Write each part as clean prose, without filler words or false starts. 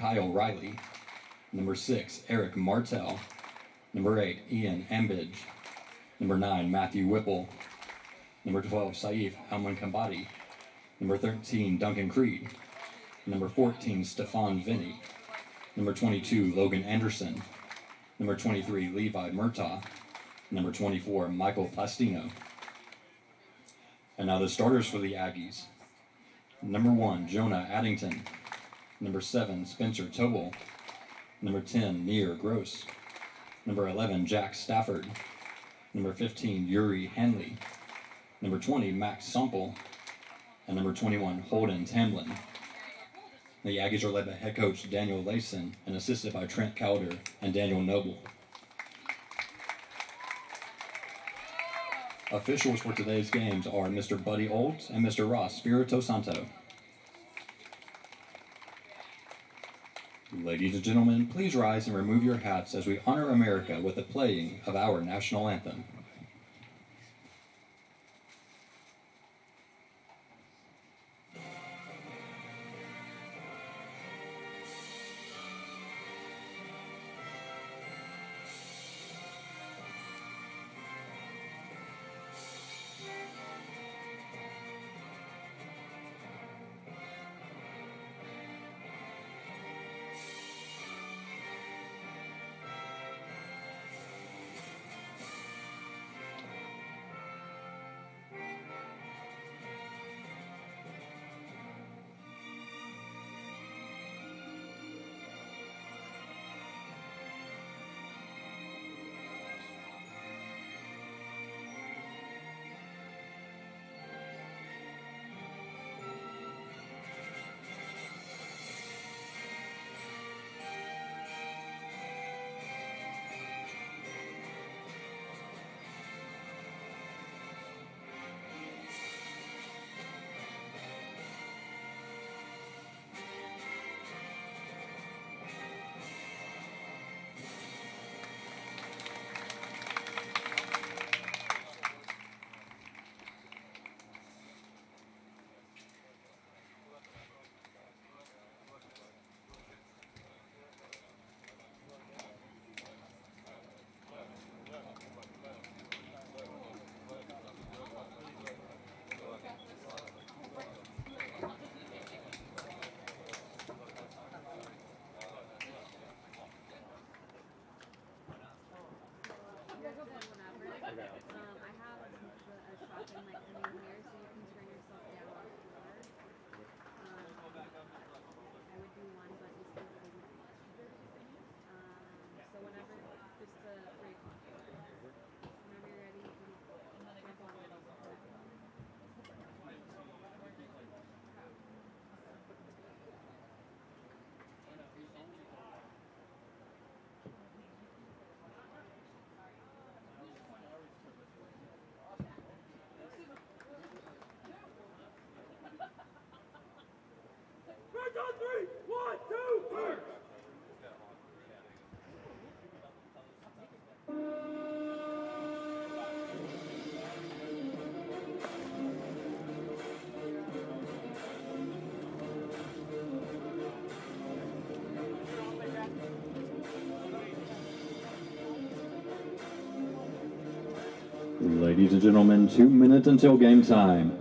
Kyle Riley. Number 6, Eric Martell. Number 8, Ian Ambidge. Number 9, Matthew Whipple. Number 12, Saif Almankambadi. Number 13, Duncan Creed. Number 14, Stefan Vinny. Number 22, Logan Anderson. Number 23, Levi Murtaugh. Number 24, Michael Plastino. And now the starters for the Aggies. Number 1, Jonah Addington. Number 7, Spencer Tobel. Number 10, Near Gross. Number 11, Jack Stafford. Number 15, Yuri Hanley. Number 20, Max Sumple. And number 21, Holden Tamlin. The Aggies are led by head coach Daniel Layson and assisted by Trent Calder and Daniel Noble. Officials for today's games are Mr. Buddy Olds and Mr. Ross Spirito Santo. Ladies and gentlemen, please rise and remove your hats as we honor America with the playing of our national anthem. Ladies and gentlemen, 2 minutes until game time.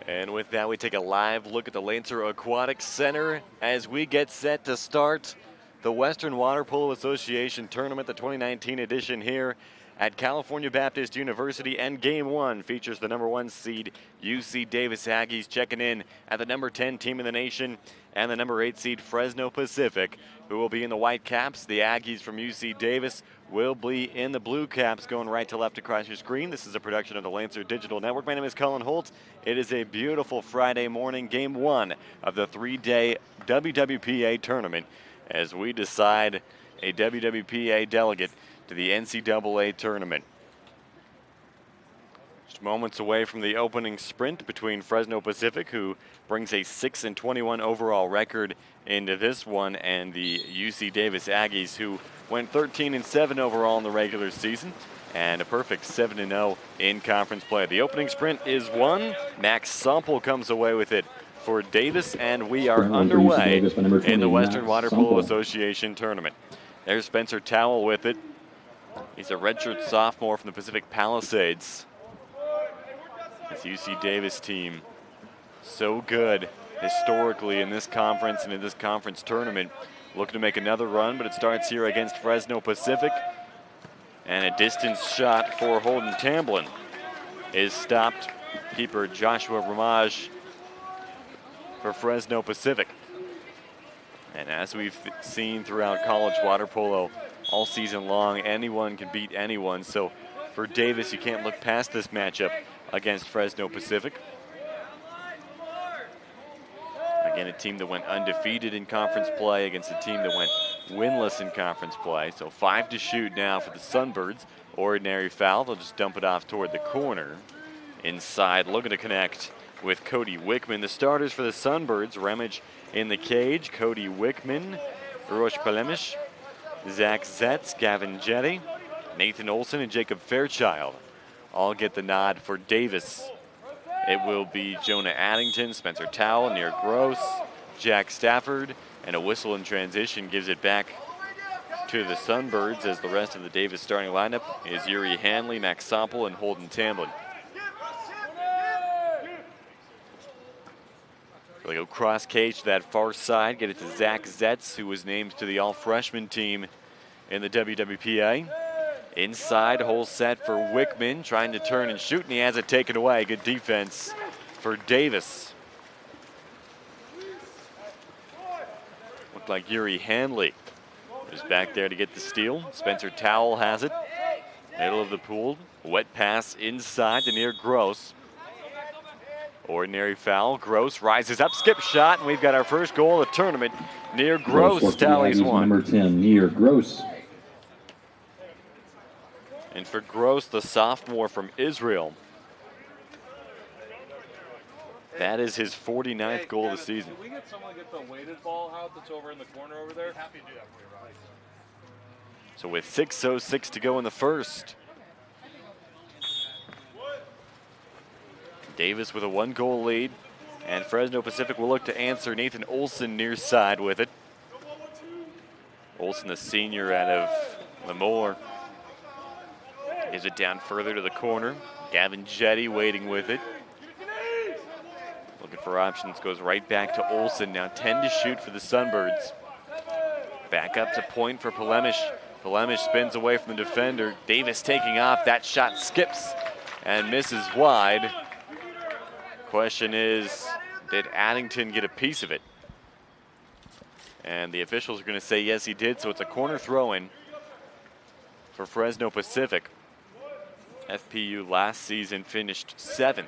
And with that, we take a live look at the Lancer Aquatic Center as we get set to start the Western Water Polo Association Tournament, the 2019 edition here at California Baptist University. And game one features the number 1 seed UC Davis Aggies checking in at the number 10 team in the nation and the number 8 seed Fresno Pacific, who will be in the white caps. The Aggies from UC Davis will be in the blue caps, going right to left across your screen. This is a production of the Lancer Digital Network. My name is Colin Holt. It is a beautiful Friday morning, game one of the 3-day WWPA tournament as we decide a WWPA delegate to the NCAA tournament. Just moments away from the opening sprint between Fresno Pacific, who brings a 6-21 overall record into this one, and the UC Davis Aggies, who went 13-7 overall in the regular season and a perfect 7-0 in conference play. The opening sprint is won. Max Sample comes away with it for Davis, and we are underway in the Western Water Polo Association tournament. There's Spencer Towell with it. He's a redshirt sophomore from the Pacific Palisades. This UC Davis team, so good historically in this conference and in this conference tournament. Looking to make another run, but it starts here against Fresno Pacific. And a distance shot for Holden Tamblin is stopped. Keeper Joshua Ramage for Fresno Pacific. And as we've seen throughout college water polo all season long, anyone can beat anyone. So for Davis, you can't look past this matchup against Fresno Pacific. Again, a team that went undefeated in conference play against a team that went winless in conference play. So 5 to shoot now for the Sunbirds. Ordinary foul. They'll just dump it off toward the corner. Inside, looking to connect with Cody Wickman. The starters for the Sunbirds: Remage in the cage, Cody Wickman, Urosh Palemish, Zach Zetz, Gavin Jetty, Nathan Olson, and Jacob Fairchild all get the nod for Davis. It will be Jonah Addington, Spencer Towell, Near Gross, Jack Stafford, and a whistle in transition gives it back to the Sunbirds, as the rest of the Davis starting lineup is Yuri Hanley, Max Sample, and Holden Tamblin. They go cross cage to that far side, get it to Zach Zetz, who was named to the all-freshman team in the WWPA. Inside, hole set for Wickman, trying to turn and shoot, and he has it taken away. Good defense for Davis. Looked like Yuri Hanley is back there to get the steal. Spencer Towell has it. Middle of the pool. Wet pass inside to Near Gross. Ordinary foul. Gross rises up, skip shot, and we've got our first goal of the tournament. Near Gross tallies one. Number 10, Near Gross. And for Gross, the sophomore from Israel, that is his 49th goal of the season. Can we get someone to get the weighted ball out that's over in the corner over there? Happy to do that for you, Ryan. So with 6:06 to go in the first, Davis with a 1-goal lead, and Fresno Pacific will look to answer. Nathan Olson near side with it. Olson, the senior out of Lemoore, gives it down further to the corner. Gavin Jetty waiting with it. Looking for options, goes right back to Olson. Now 10 to shoot for the Sunbirds. Back up to point for Palemish. Palemish spins away from the defender. Davis taking off. That shot skips and misses wide. Question is, did Addington get a piece of it? And the officials are going to say yes, he did. So it's a corner throw-in for Fresno Pacific. FPU last season finished 7th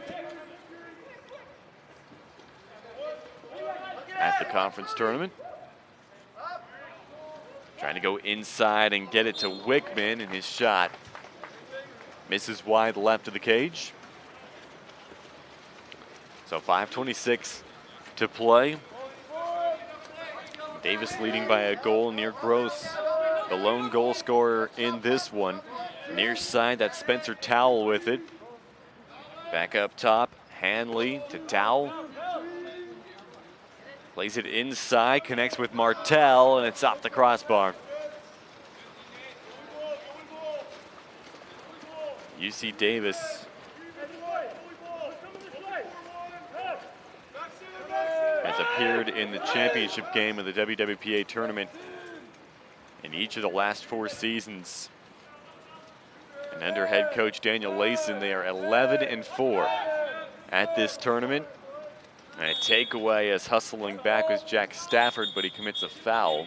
at the conference tournament. Trying to go inside and get it to Wickman, and his shot misses wide left of the cage. So 5:26 to play. Davis leading by a goal. Near Gross, the lone goal scorer in this one. Near side, that's Spencer Towell with it. Back up top, Hanley to Towell. Plays it inside, connects with Martell, and it's off the crossbar. UC Davis appeared in the championship game of the WWPA tournament in each of the last 4 seasons. And under head coach Daniel Layson, they are 11-4 at this tournament. And a takeaway as hustling back was Jack Stafford, but he commits a foul.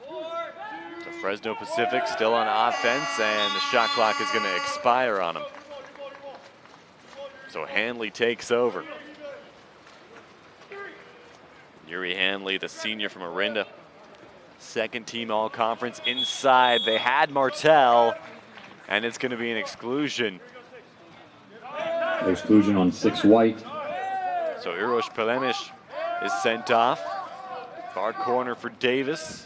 So Fresno Pacific still on offense, and the shot clock is going to expire on them. So Hanley takes over. Yuri Hanley, the senior from Orinda. Second team all-conference. Inside, they had Martell, and it's going to be an exclusion. Exclusion on 6 white. So Uroš Pelemiš is sent off. Far corner for Davis.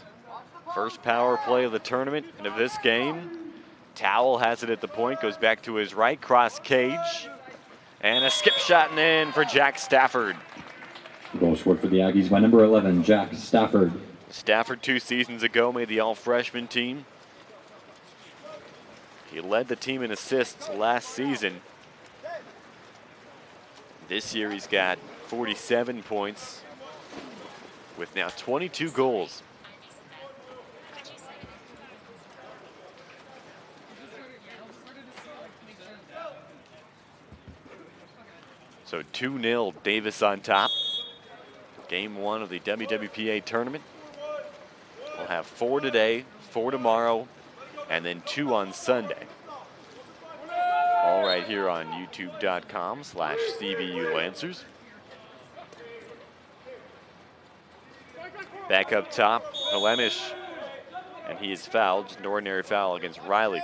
First power play of the tournament and of this game. Towell has it at the point, goes back to his right, cross cage. And a skip shot and in for Jack Stafford. Goal scored for the Aggies by number 11, Jack Stafford. Stafford 2 seasons ago made the all-freshman team. He led the team in assists last season. This year he's got 47 points with now 22 goals. So 2-0, Davis on top. Game 1 of the WWPA tournament. We'll have 4 today, 4 tomorrow, and then 2 on Sunday. All right here on youtube.com/CBU Lancers. Back up top, Pelemiš, and he is fouled, just an ordinary foul against Riley.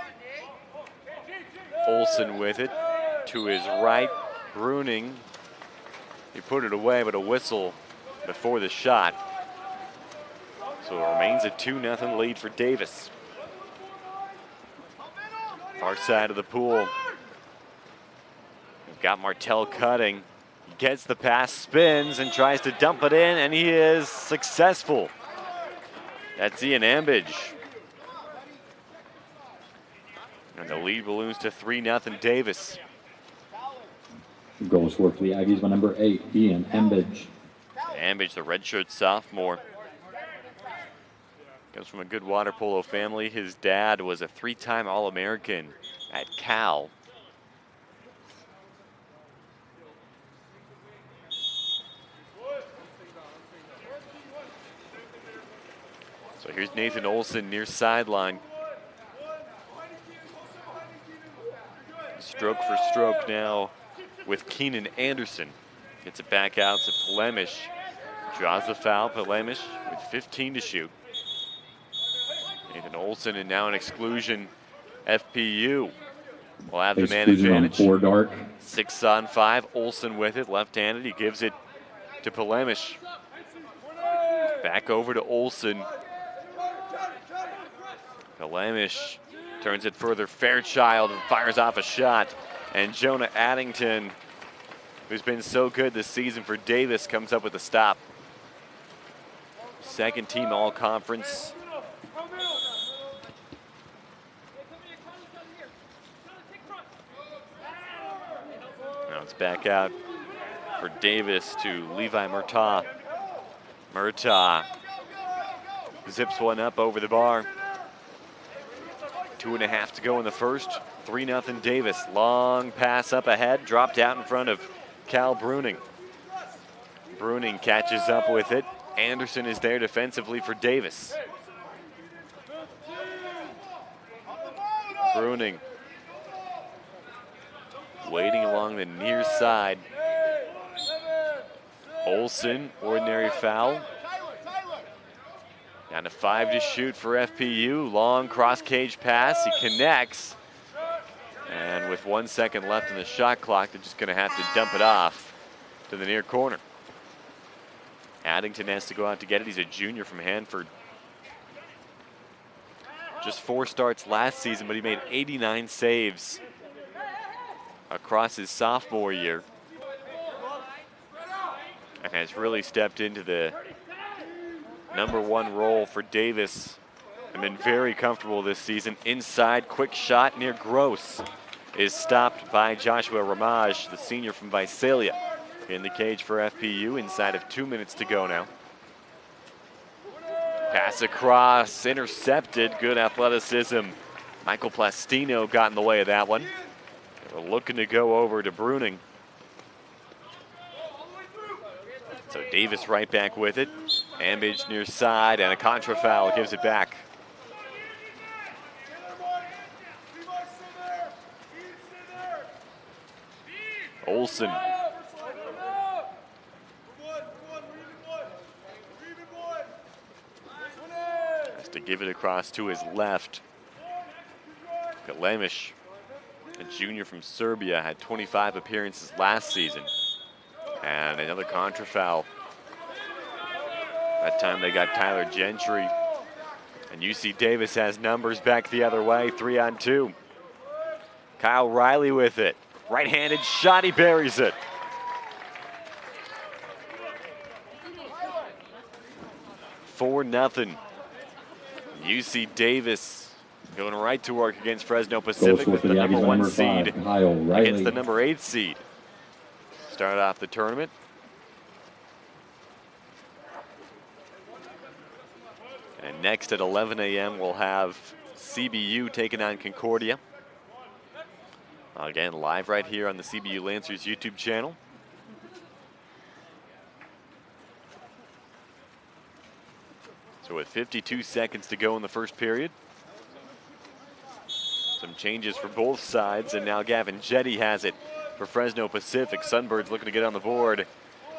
Olsen with it, to his right, Bruning. He put it away, but a whistle before the shot. So it remains a 2-0 lead for Davis. Far side of the pool. We've got Martell cutting. He gets the pass, spins, and tries to dump it in, and he is successful. That's Ian Ambidge. And the lead balloons to 3-0 Davis. Goal scored for the Aggies by number 8, Ian Ambidge. Ambidge, the redshirt sophomore. Comes from a good water polo family. His dad was a 3-time All-American at Cal. So here's Nathan Olsen near sideline. Stroke for stroke now with Keenan Anderson. Gets it back out to Pelemiš. Draws the foul, Pelemiš with 15 to shoot. Nathan Olsen, and now an exclusion. FPU will have the man advantage. 4 dark. 6 on 5. Olsen with it, left-handed. He gives it to Pelemiš. Back over to Olsen. Pelemiš turns it further. Fairchild fires off a shot. And Jonah Addington, who's been so good this season for Davis, comes up with a stop. Second team all-conference. Now it's back out for Davis to Levi Murtaugh. Murtaugh zips one up over the bar. 2.5 to go in the first. 3-0 Davis. Long pass up ahead, dropped out in front of Cal Bruning. Bruning catches up with it. Anderson is there defensively for Davis. Bruning waiting along the near side. Olsen, ordinary foul. Down to 5 to shoot for FPU. Long cross cage pass. He connects. And with 1 second left in the shot clock, they're just going to have to dump it off to the near corner. Addington has to go out to get it. He's a junior from Hanford. Just 4 starts last season, but he made 89 saves across his sophomore year. And has really stepped into the #1 role for Davis and been very comfortable this season. Inside, quick shot near Gross. is stopped by Joshua Ramaj, the senior from Visalia. In the cage for FPU, inside of 2 minutes to go now. Pass across, intercepted, good athleticism. Michael Plastino got in the way of that one. They were looking to go over to Bruning. So Davis right back with it. Ambage near side, and a contra foul gives it back. Olsen. Has to give it across to his left. Kalemish, a junior from Serbia, had 25 appearances last season. And another contra foul. That time they got Tyler Gentry. And UC Davis has numbers back the other way, 3-on-2. Kyle Riley with it. Right-handed shot, he buries it. For nothing. UC Davis going right to work against Fresno Pacific with the number 1 seed against the number 8 seed. Start off the tournament. And next at 11 a.m. we'll have CBU taking on Concordia. Again, live right here on the CBU Lancers YouTube channel. So with 52 seconds to go in the first period. Some changes for both sides, and now Gavin Jetty has it for Fresno Pacific. Sunbirds looking to get on the board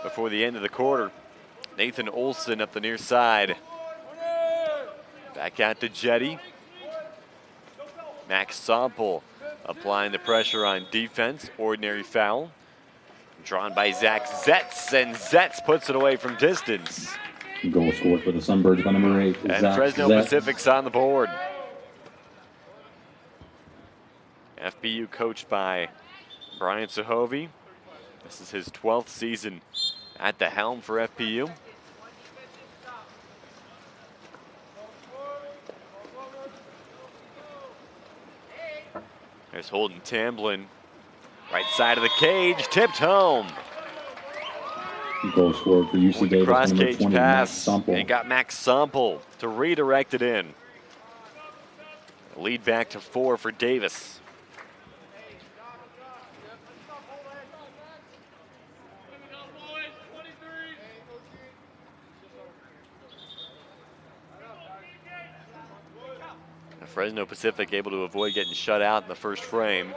before the end of the quarter. Nathan Olsen up the near side. Back out to Jetty. Max Sample applying the pressure on defense. Ordinary foul. Drawn by Zach Zetz, and Zetz puts it away from distance. Goal scored for the Sunbirds by number 8. And Zach Fresno Zetz. Pacific's on the board. FPU coached by Brian Sahovey. This is his 12th season at the helm for FPU. There's Holden Tamblin. Right side of the cage, tipped home. Goal scored for UC With the Davis, cross number cage 20, pass, Max Sample. and got Max Sample to redirect it in. Lead back to 4 for Davis. Fresno Pacific able to avoid getting shut out in the first frame.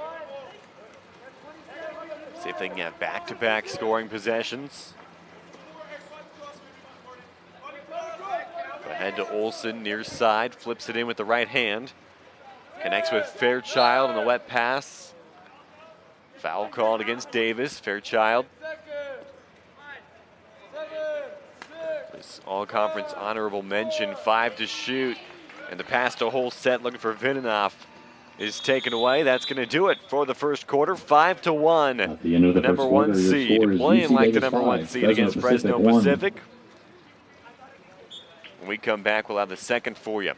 See if they can have back-to-back scoring possessions. Ahead to Olsen, near side, flips it in with the right hand. Connects with Fairchild on the wet pass. Foul called against Davis. Fairchild. This all-conference honorable mention, 5 to shoot. And the pass to Holset looking for Vininoff is taken away. That's going to do it for the first quarter, 5-1. At the end of the number first 1 quarter, your seed score is playing UC like the Davis number 1 5, seed against Fresno 1. Pacific. When we come back, we'll have the second for you.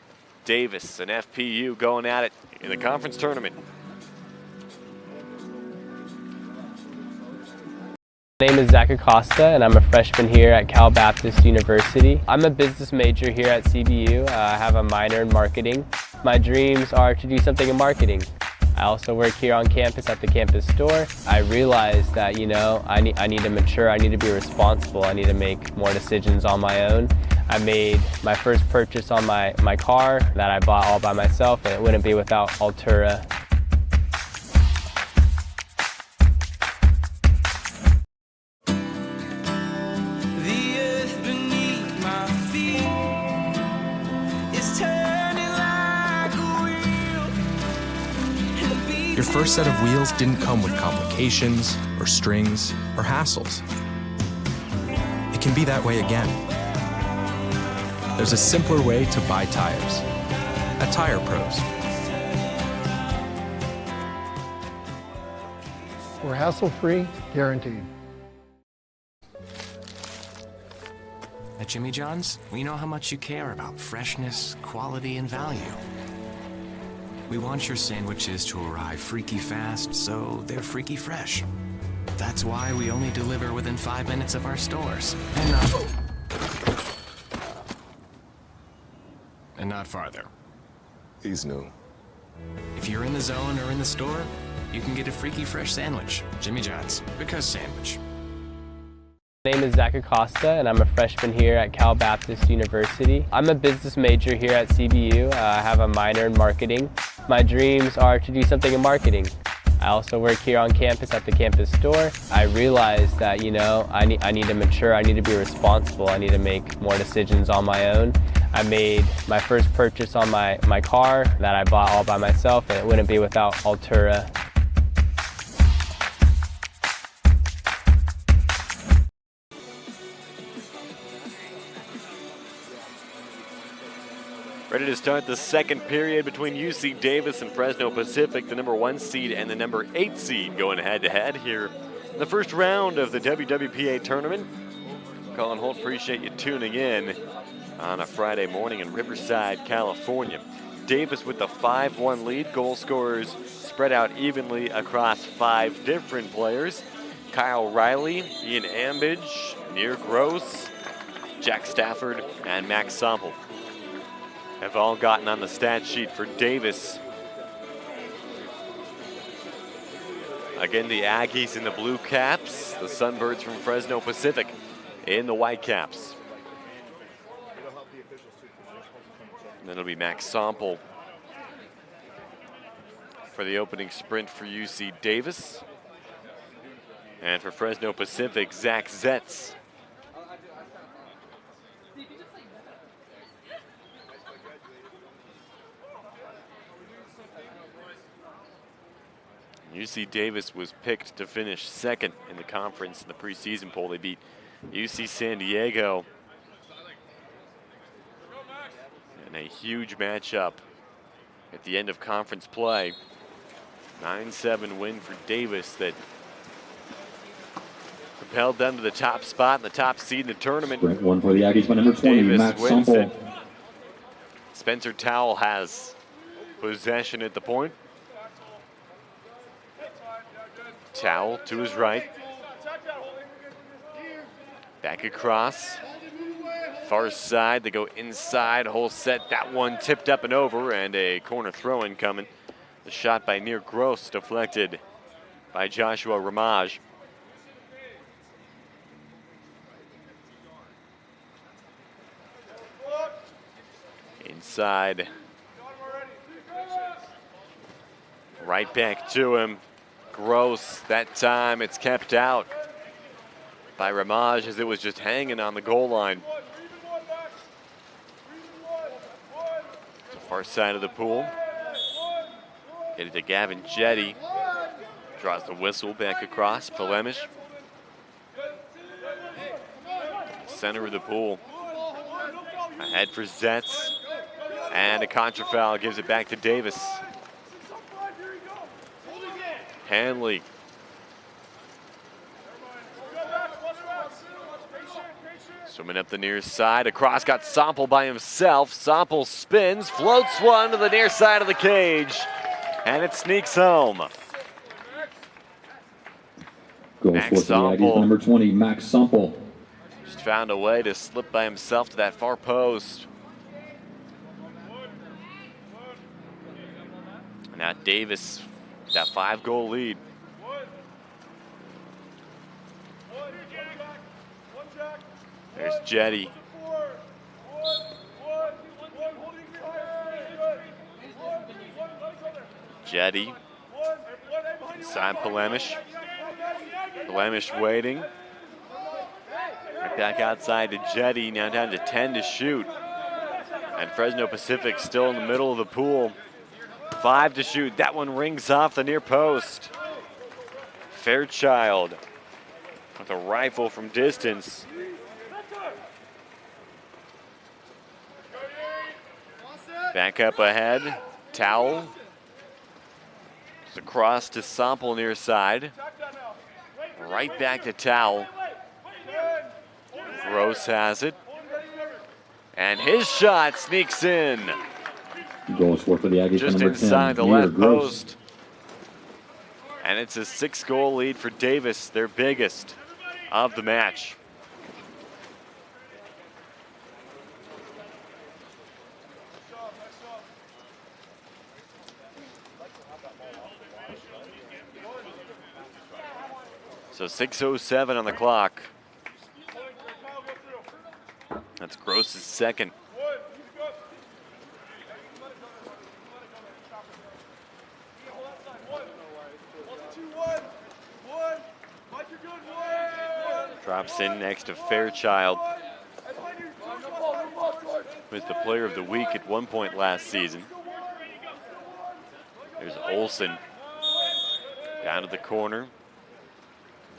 Davis and FPU going at it in the conference tournament. My name is Zach Acosta, and I'm a freshman here at Cal Baptist University. I'm a business major here at CBU. I have a minor in marketing. My dreams are to do something in marketing. I also work here on campus at the campus store. I realized that, I need to mature, I need to be responsible, I need to make more decisions on my own. I made my first purchase on my car that I bought all by myself, and it wouldn't be without Altura. Your first set of wheels didn't come with complications, or strings, or hassles. It can be that way again. There's a simpler way to buy tires at Tire Pros. We're hassle-free, guaranteed. At Jimmy John's, we know how much you care about freshness, quality, and value. We want your sandwiches to arrive freaky fast, so they're freaky fresh. That's why we only deliver within 5 minutes of our stores. And not farther. He's new. If you're in the zone or in the store, you can get a freaky fresh sandwich. Jimmy John's, because sandwich. My name is Zach Acosta, and I'm a freshman here at Cal Baptist University. I'm a business major here at CBU. I have a minor in marketing. My dreams are to do something in marketing. I also work here on campus at the campus store. I realized that, I need to mature, I need to be responsible, I need to make more decisions on my own. I made my first purchase on my car that I bought all by myself, and it wouldn't be without Altura. Ready to start the second period between UC Davis and Fresno Pacific, the number 1 seed and the number 8 seed going head-to-head here in the first round of the WWPA tournament. Colin Holt, appreciate you tuning in on a Friday morning in Riverside, California. Davis with the 5-1 lead. Goal scorers spread out evenly across 5 different players. Kyle Riley, Ian Ambidge, Nir Gross, Jack Stafford, and Max Sompel have all gotten on the stat sheet for Davis. Again, the Aggies in the blue caps, the Sunbirds from Fresno Pacific in the white caps. And then it'll be Max Sompel for the opening sprint for UC Davis. And for Fresno Pacific, Zach Zetz. UC Davis was picked to finish second in the conference in the preseason poll. They beat UC San Diego in a huge matchup at the end of conference play. 9-7 win for Davis that propelled them to the top spot and the top seed in the tournament. Right, one for the Aggies by number 20, Davis Max wins Sompel. it. Spencer Towell has possession at the point. Towell to his right. Back across. Far side, they go inside, whole set. That one tipped up and over, and a corner throw-in coming. The shot by Nir Gross deflected by Joshua Ramage. Inside. Right back to him. Gross, that time it's kept out by Ramage as it was just hanging on the goal line. So far side of the pool. Get it to Gavin Jetty. Draws the whistle back across. Polemish. Center of the pool. Ahead for Zetz. And a contra foul gives it back to Davis. Hanley. Swimming up the near side. Across got Sompel by himself. Sompel spins, floats one to the near side of the cage, and it sneaks home. Goal Max for the Aggies, Sompel. number 20, Max Sompel. Just found a way to slip by himself to that far post. Now Davis, that 5-goal lead. There's Jetty. Jetty. Inside Polemish. Polemish waiting. Right back outside to Jetty. Now down to 10 to shoot. And Fresno Pacific still in the middle of the pool. 5 to shoot. That one rings off the near post. Fairchild with a rifle from distance. Back up ahead. Towell. It's across to Sompel near side. Right back to Towell. Gross has it. And his shot sneaks in. Goal scored for the Aggies. Just number inside 10, the Meir left Gross. post. And it's a 6-goal lead for Davis, their biggest of the match. So 6:07 on the clock. That's Gross's second. Drops in next to Fairchild, who was the player of the week at one point last season. There's Olsen down to the corner.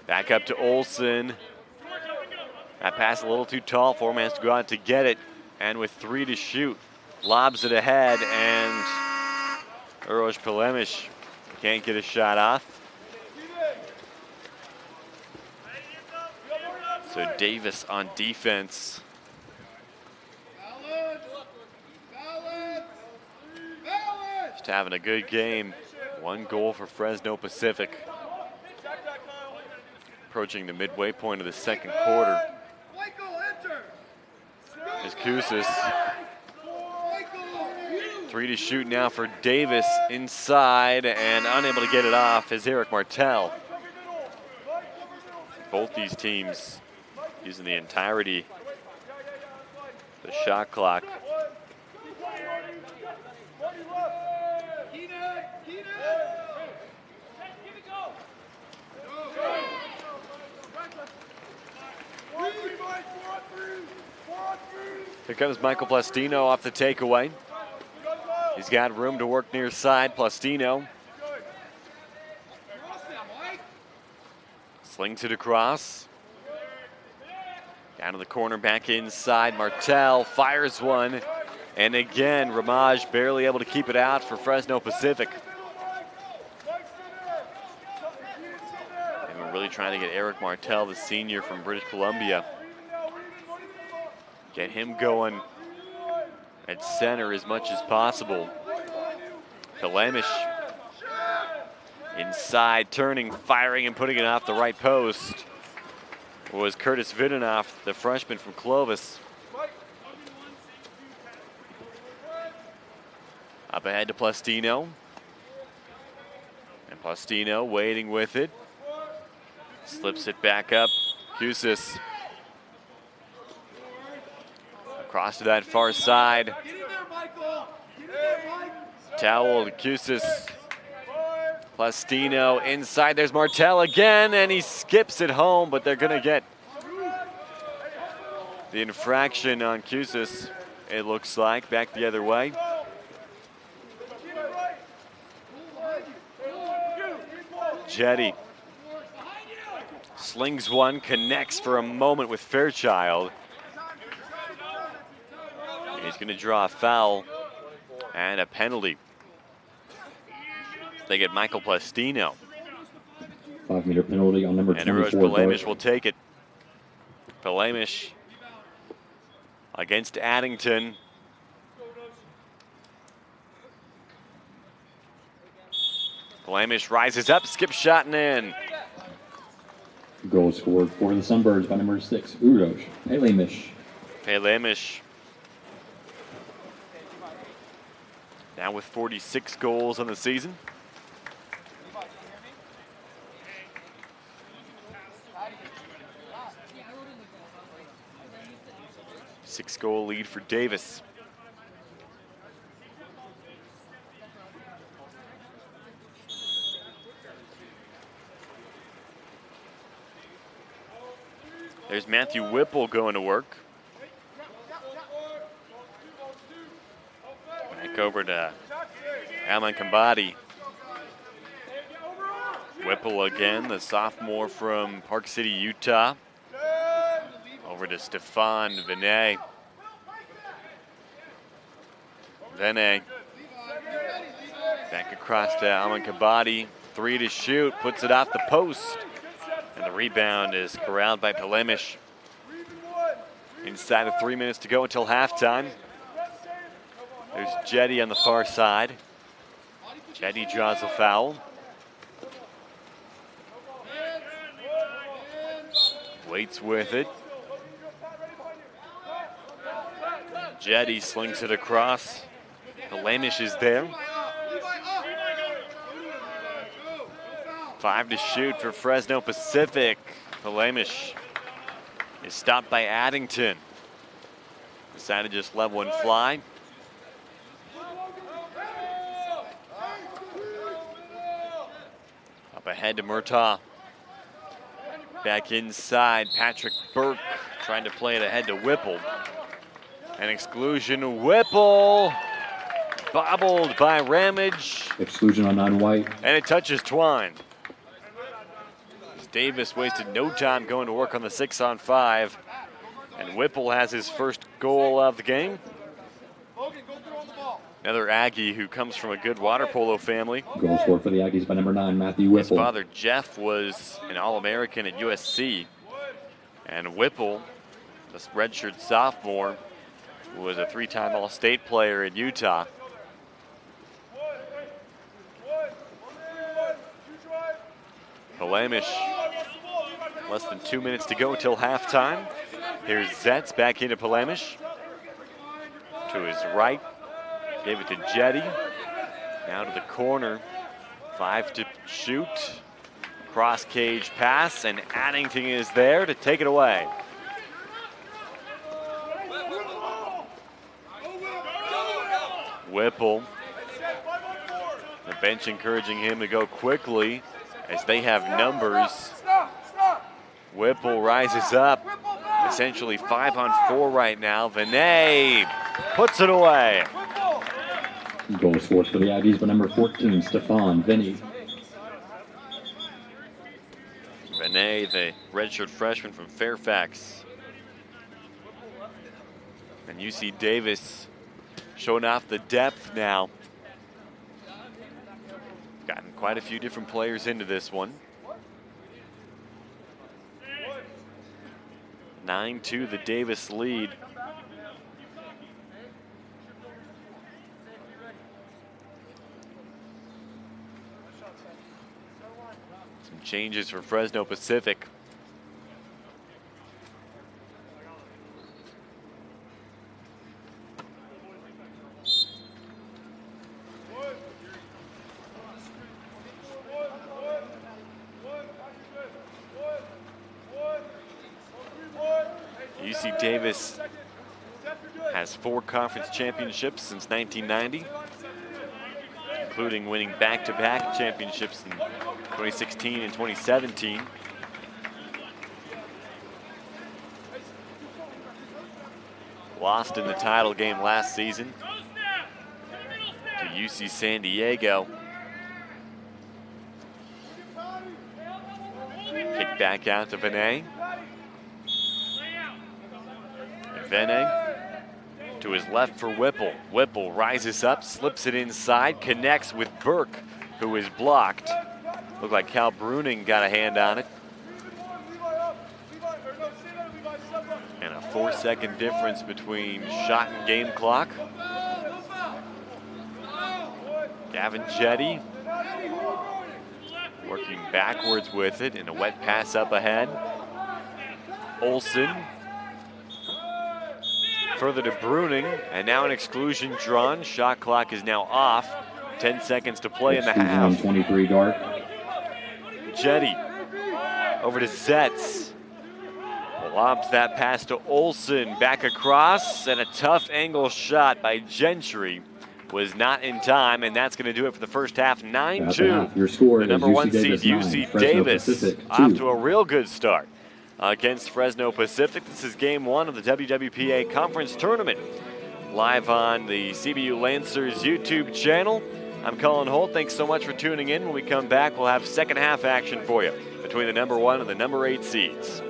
Back up to Olsen. That pass a little too tall for him, has to go out to get it. And with 3 to shoot, lobs it ahead, and Uroš Pelemiš can't get a shot off. So Davis on defense. Just having a good game. 1 goal for Fresno Pacific. Approaching the midway point of the second quarter. Is Koussis. 3 to shoot now for Davis inside, and unable to get it off is Eric Martel. Both these teams using the entirety of the shot clock. Here comes Michael Plastino off the takeaway. He's got room to work near side. Plastino slings it across. Down to the corner, back inside. Martel fires one. And again, Ramage barely able to keep it out for Fresno Pacific. And we're really trying to get Eric Martel, the senior from British Columbia, get him going at center as much as possible. Pelemiš inside, turning, firing, and putting it off the right post was Curtis Vidanoff, the freshman from Clovis. Up ahead to Plastino. And Plastino waiting with it. Slips it back up. Koussis. Across to that far side. Towel to Koussis. Plastino inside. There's Martel again, and he skips it home, but they're going to get the infraction on Koussis, it looks like, back the other way. Jetty slings one, connects for a moment with Fairchild. He's going to draw a foul and a penalty. They get Michael Plastino. 5-meter penalty on number 24. And Uroš Pelemiš will take it. Pelemiš against Addington. Pelemiš rises up, skip shot and in. Goal scored for the Sunbirds by number 6, Uroš Pelemiš. Pelemiš now with 46 goals on the season. Six-goal lead for Davis. There's Matthew Whipple going to work. Back over to Alan Kambadi. Whipple again, the sophomore from Park City, Utah. Over to Stefan Vinay. Vinay back across to Alan Kabadi. 3 to shoot, puts it off the post. And the rebound is corralled by Pelemiš. Inside of 3 minutes to go until halftime. There's Jetty on the far side. Jetty draws a foul. Waits with it. Jetty slings it across. Palamish is there. 5 to shoot for Fresno Pacific. Palamish is stopped by Addington. Decided to just let one fly. Up ahead to Murtaugh. Back inside, Patrick Burke trying to play it ahead to Whipple. An exclusion, Whipple. Bobbled by Ramage. Exclusion on non-white. And it touches Twine. Davis wasted no time going to work on the 6-on-5. And Whipple has his first goal of the game. Another Aggie who comes from a good water polo family. Goal scored for the Aggies by number 9, Matthew Whipple. His father, Jeff, was an All-American at USC. And Whipple, this redshirt sophomore, was a 3-time All-State player in Utah. Palamish, less than 2 minutes to go until halftime. Here's Zetz back into Palamish. To his right, gave it to Jetty. Now to the corner, 5 to shoot. Cross cage pass, and Addington is there to take it away. Whipple, the bench encouraging him to go quickly as they have numbers. Whipple rises up, essentially 5-on-4 right now. Vinay puts it away. Goal scored for the Aggies by number 14, Stefan Vinny. Vinay, the redshirt freshman from Fairfax. And UC Davis showing off the depth now. Gotten quite a few different players into this one. 9-2 the Davis lead. Some changes for Fresno Pacific. UC Davis has 4 conference championships since 1990, including winning back-to-back championships in 2016 and 2017. Lost in the title game last season to UC San Diego. Kick back out to Vinay. Vinay to his left for Whipple. Whipple rises up, slips it inside, connects with Burke, who is blocked. Looked like Cal Bruning got a hand on it. And a 4-second difference between shot and game clock. Gavin Jetty working backwards with it in a wet pass up ahead. Olsen further to Bruning, and now an exclusion drawn. Shot clock is now off. 10 seconds to play in the half. 23 dark. Jetty over to Zetz. Lobs that pass to Olsen, back across, and a tough angle shot by Gentry was not in time, and that's going to do it for the first half. 9-2. Your score the number is 1 seed UC Davis off to a real good start against Fresno Pacific. This is game 1 of the WWPA Conference Tournament. Live on the CBU Lancers YouTube channel. I'm Colin Holt. Thanks so much for tuning in. When we come back, we'll have second half action for you between the number 1 and the number 8 seeds.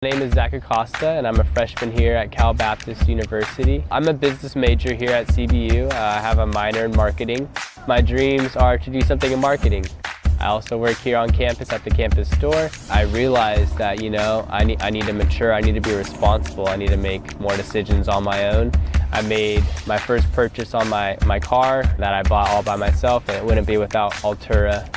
My name is Zach Acosta, and I'm a freshman here at Cal Baptist University. I'm a business major here at CBU. I have a minor in marketing. My dreams are to do something in marketing. I also work here on campus at the campus store. I realized that, I need to mature, I need to be responsible, I need to make more decisions on my own. I made my first purchase on my car that I bought all by myself, and it wouldn't be without Altura.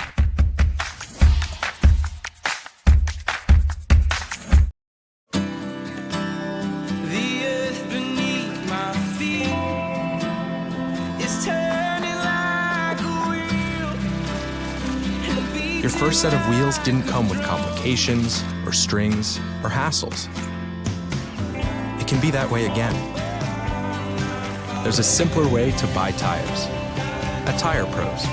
Your first set of wheels didn't come with complications, or strings, or hassles. It can be that way again. There's a simpler way to buy tires at Tire Pros.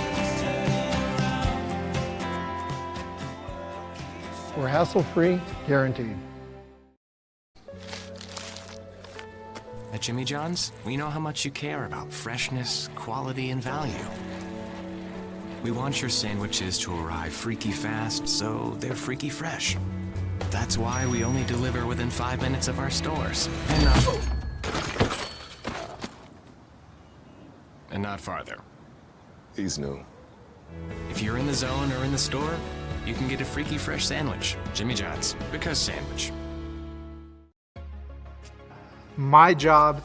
We're hassle-free, guaranteed. At Jimmy John's, we know how much you care about freshness, quality, and value. We want your sandwiches to arrive freaky fast, so they're freaky fresh. That's why we only deliver within 5 minutes of our stores. And not farther. He's new. If you're in the zone or in the store, you can get a freaky fresh sandwich. Jimmy John's, because sandwich. My job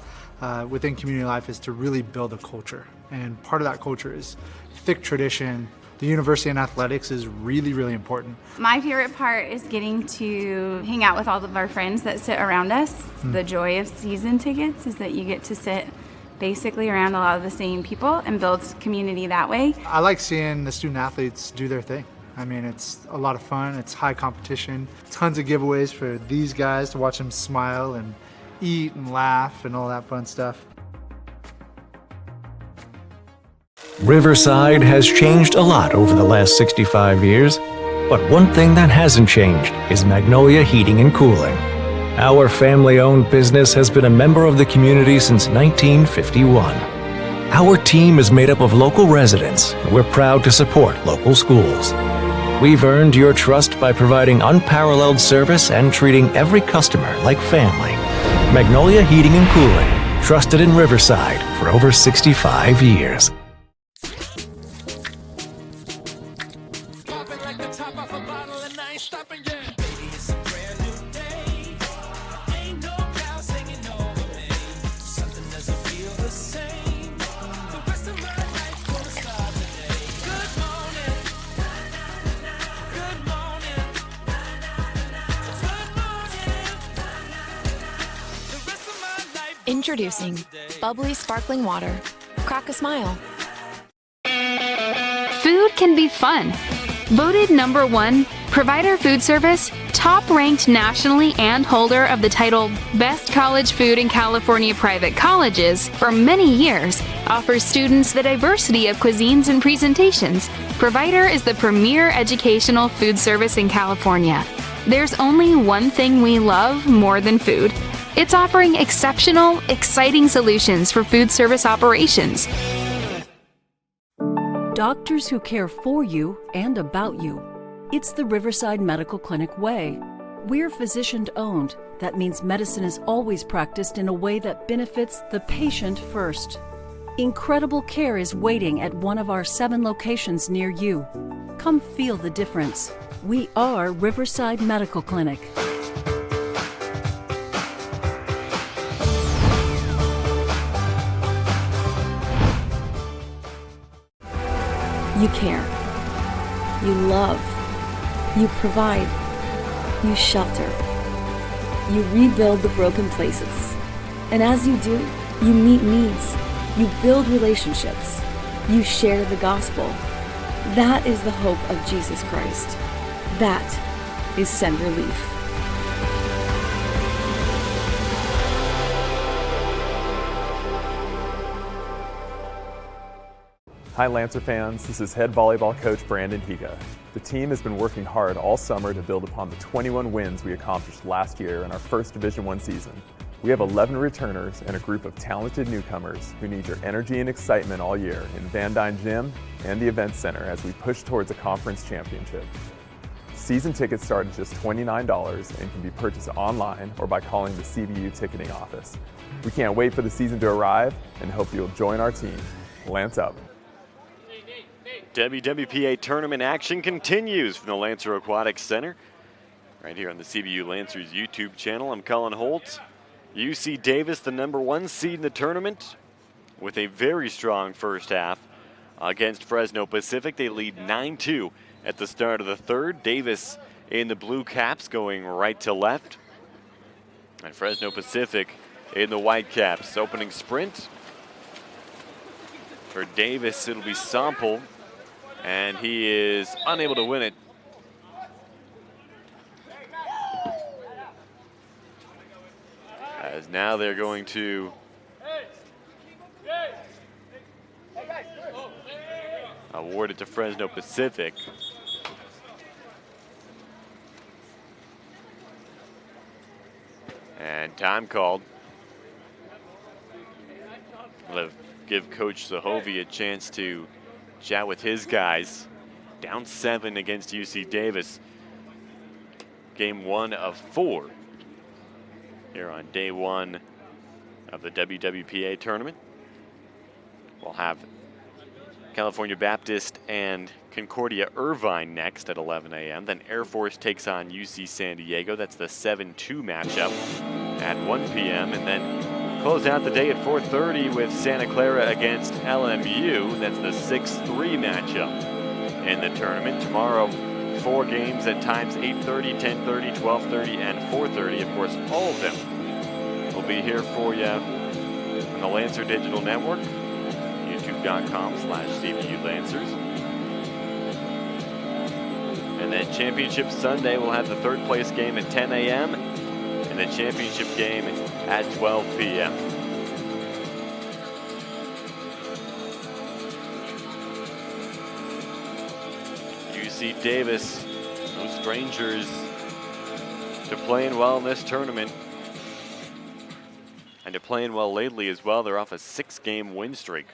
within community life is to really build a culture. And part of that culture is thick tradition. The university and athletics is really, really important. My favorite part is getting to hang out with all of our friends that sit around us. The joy of season tickets is that you get to sit basically around a lot of the same people and build community that way. I like seeing the student athletes do their thing. I mean, it's a lot of fun, it's high competition, tons of giveaways for these guys to watch them smile and eat and laugh and all that fun stuff. Riverside has changed a lot over the last 65 years, but one thing that hasn't changed is Magnolia Heating and Cooling. Our family-owned business has been a member of the community since 1951. Our team is made up of local residents, and we're proud to support local schools. We've earned your trust by providing unparalleled service and treating every customer like family. Magnolia Heating and Cooling, trusted in Riverside for over 65 years. Introducing bubbly sparkling water. Crack a smile. Food can be fun. Voted #1, Provider Food Service, top-ranked nationally and holder of the title Best College Food in California Private Colleges for many years, offers students the diversity of cuisines and presentations. Provider is the premier educational food service in California. There's only one thing we love more than food. It's offering exceptional, exciting solutions for food service operations. Doctors who care for you and about you. It's the Riverside Medical Clinic way. We're physician-owned. That means medicine is always practiced in a way that benefits the patient first. Incredible care is waiting at one of our 7 locations near you. Come feel the difference. We are Riverside Medical Clinic. You care. You love. You provide. You shelter. You rebuild the broken places. And as you do, you meet needs. You build relationships. You share the gospel. That is the hope of Jesus Christ. That is Send Relief. Hi Lancer fans, this is head volleyball coach Brandon Higa. The team has been working hard all summer to build upon the 21 wins we accomplished last year in our first Division I season. We have 11 returners and a group of talented newcomers who need your energy and excitement all year in Van Dyne Gym and the Event Center as we push towards a conference championship. Season tickets start at just $29 and can be purchased online or by calling the CBU ticketing office. We can't wait for the season to arrive and hope you'll join our team. Lance up. WWPA tournament action continues from the Lancer Aquatics Center. Right here on the CBU Lancers YouTube channel. I'm Colin Holtz. UC Davis, the #1 seed in the tournament, with a very strong first half against Fresno Pacific. They lead 9-2 at the start of the third. Davis in the blue caps going right to left. And Fresno Pacific in the white caps. Opening sprint. For Davis, it'll be Sample, and he is unable to win it. As now they're going to award it to Fresno Pacific. And time called. We'll give Coach Zahovy a chance to chat with his guys. Down 7 against UC Davis. Game 1 of 4 here on day 1 of the WWPA tournament. We'll have California Baptist and Concordia Irvine next at 11 a.m. Then Air Force takes on UC San Diego. That's the 7-2 matchup at 1 p.m. And then close out the day at 4:30 with Santa Clara against LMU. That's the 6-3 matchup in the tournament. Tomorrow, 4 games at times 8:30, 10:30, 12:30, and 4:30. Of course, all of them will be here for you on the Lancer Digital Network. YouTube.com/CBU Lancers. And then Championship Sunday, we'll have the 3rd place game at 10 a.m. and the championship game at 12 p.m. UC Davis, no strangers to playing well in this tournament. And they're playing well lately as well. They're off a 6-game win streak.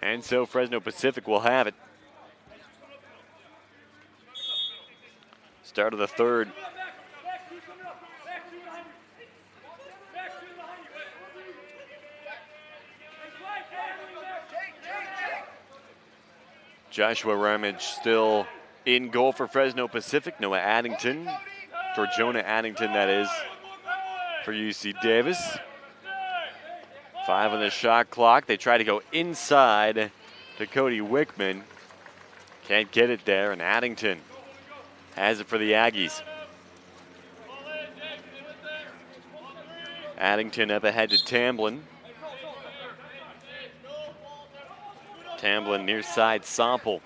And so Fresno Pacific will have it. Start of the 3rd. Joshua Ramage still in goal for Fresno Pacific. Noah Addington, Georgiana Addington that is, for UC Davis. 5 on the shot clock. They try to go inside to Cody Wickman. Can't get it there, and Addington has it for the Aggies. Addington up ahead to Tamblin. Tamblin near side Sample.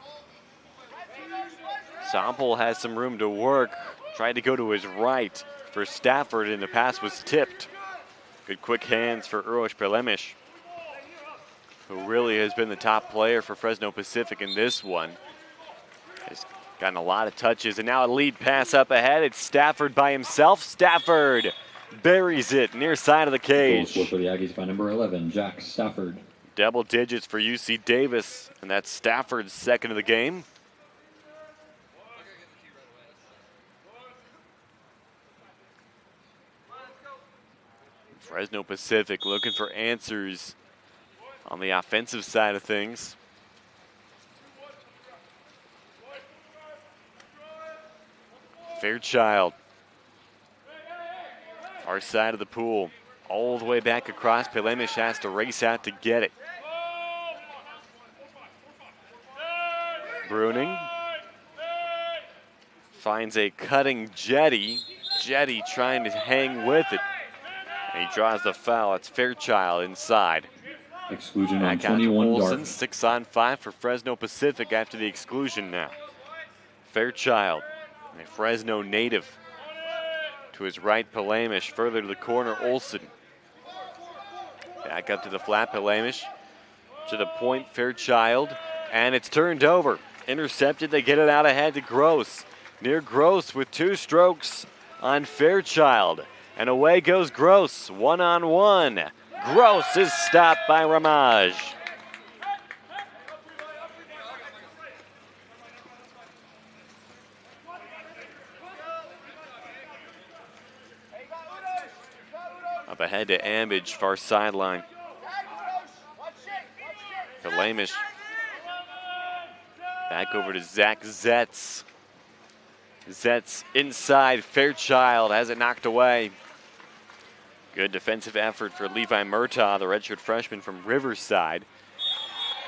Sample has some room to work. Tried to go to his right for Stafford, and the pass was tipped. Good quick hands for Uroš Pelemiš, who really has been the top player for Fresno Pacific in this one. Has gotten a lot of touches, and now a lead pass up ahead. It's Stafford by himself. Stafford buries it near side of the cage. Goal scored for the Aggies by number 11, Jack Stafford. Double digits for UC Davis, and that's Stafford's 2nd of the game. Fresno Pacific looking for answers on the offensive side of things. Fairchild, far side of the pool, all the way back across. Pelemiš has to race out to get it. Bruning finds a cutting Jetty. Jetty trying to hang with it. And he draws the foul. It's Fairchild inside. Exclusion back on 21 Olsen, Dark. 6 on 5 for Fresno Pacific after the exclusion now. Fairchild, a Fresno native. To his right, Pelemiš. Further to the corner, Olsen. Back up to the flat, Pelemiš. To the point, Fairchild. And it's turned over. Intercepted, they get it out ahead to Gross. Near Gross with 2 strokes on Fairchild. And away goes Gross, 1-on-1. Gross is stopped by Ramage. Up ahead to Ambidge, far sideline. Flemish. Back over to Zach Zetz. Zetz inside. Fairchild has it knocked away. Good defensive effort for Levi Murtaugh, the redshirt freshman from Riverside.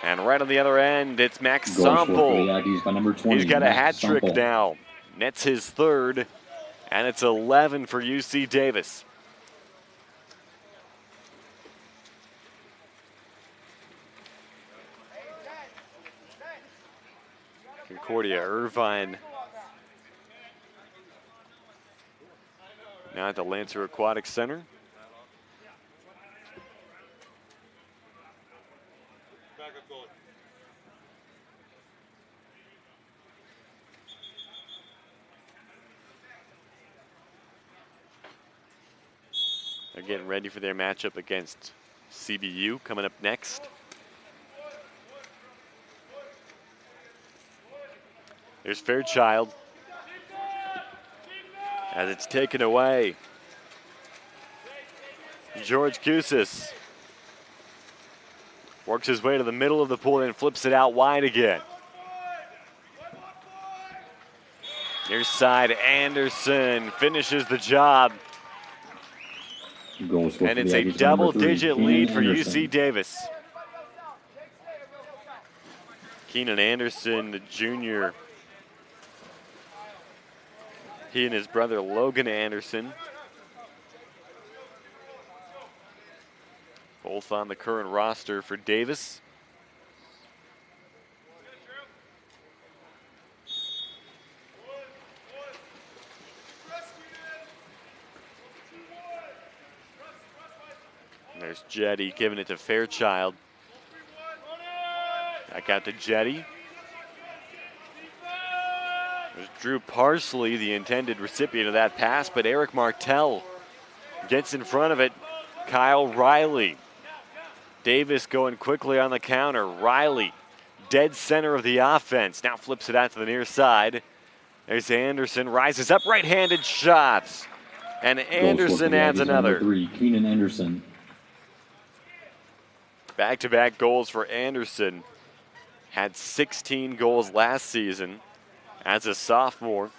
And right on the other end, it's Max Sample. He's got a hat trick now. Nets his third, and it's 11 for UC Davis. Concordia Irvine now at the Lancer Aquatic Center. They're getting ready for their matchup against CBU coming up next. There's Fairchild as it's taken away. George Kusis works his way to the middle of the pool and flips it out wide again. Near side, Anderson finishes the job. And it's a double-digit lead for UC Davis. Keenan Anderson, the junior. He and his brother Logan Anderson, both on the current roster for Davis. And there's Jetty giving it to Fairchild. Back out to Jetty. There's Drew Parsley, the intended recipient of that pass, but Eric Martell gets in front of it. Kyle Riley. Davis going quickly on the counter. Riley, dead center of the offense, now flips it out to the near side. There's Anderson, rises up, right-handed shots. And Anderson adds another. Number 3, Keenan Anderson. Back-to-back goals for Anderson. Had 16 goals last season as a sophomore.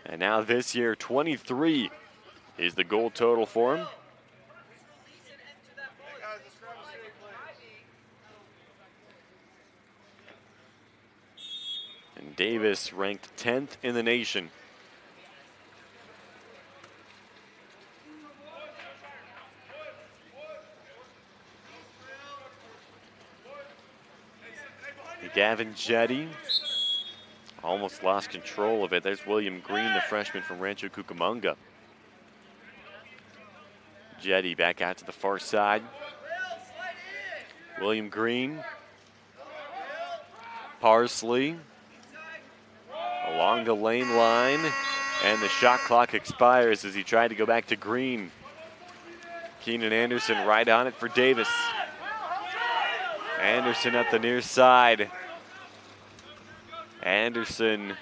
And now this year, 23 is the goal total for him. And Davis ranked 10th in the nation. Gavin Jetty almost lost control of it. There's William Green, the freshman from Rancho Cucamonga. Jetty back out to the far side. William Green. Parsley along the lane line, and the shot clock expires as he tried to go back to Green. Keenan Anderson right on it for Davis. Anderson up the near side. Anderson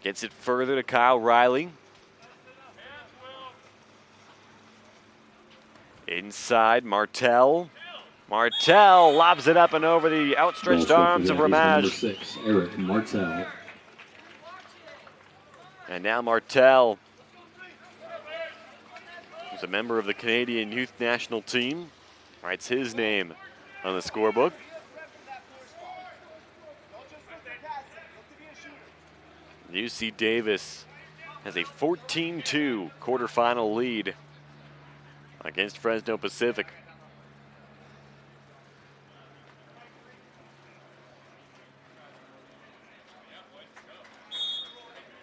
gets it further to Kyle Riley. Inside, Martell. Martell lobs it up and over the outstretched arms of Ramage. Number 6, Eric Martell. And now Martell is a member of the Canadian Youth National Team. Writes his name on the scorebook. UC Davis has a 14-2 quarterfinal lead against Fresno Pacific.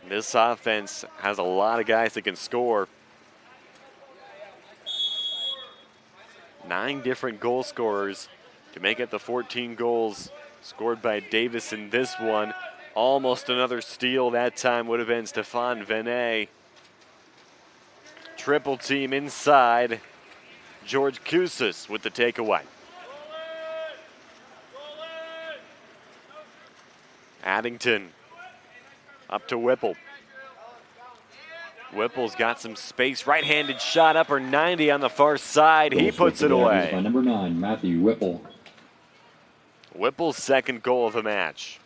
This offense has a lot of guys that can score. 9 different goal scorers to make it the 14 goals scored by Davis in this one. Almost another steal that time would have been Stefan Venet. Triple team inside. George Kusis with the takeaway. Addington up to Whipple. Whipple's got some space. Right-handed shot upper 90 on the far side. He puts it away. By number 9, Matthew Whipple. Whipple's second goal of the match.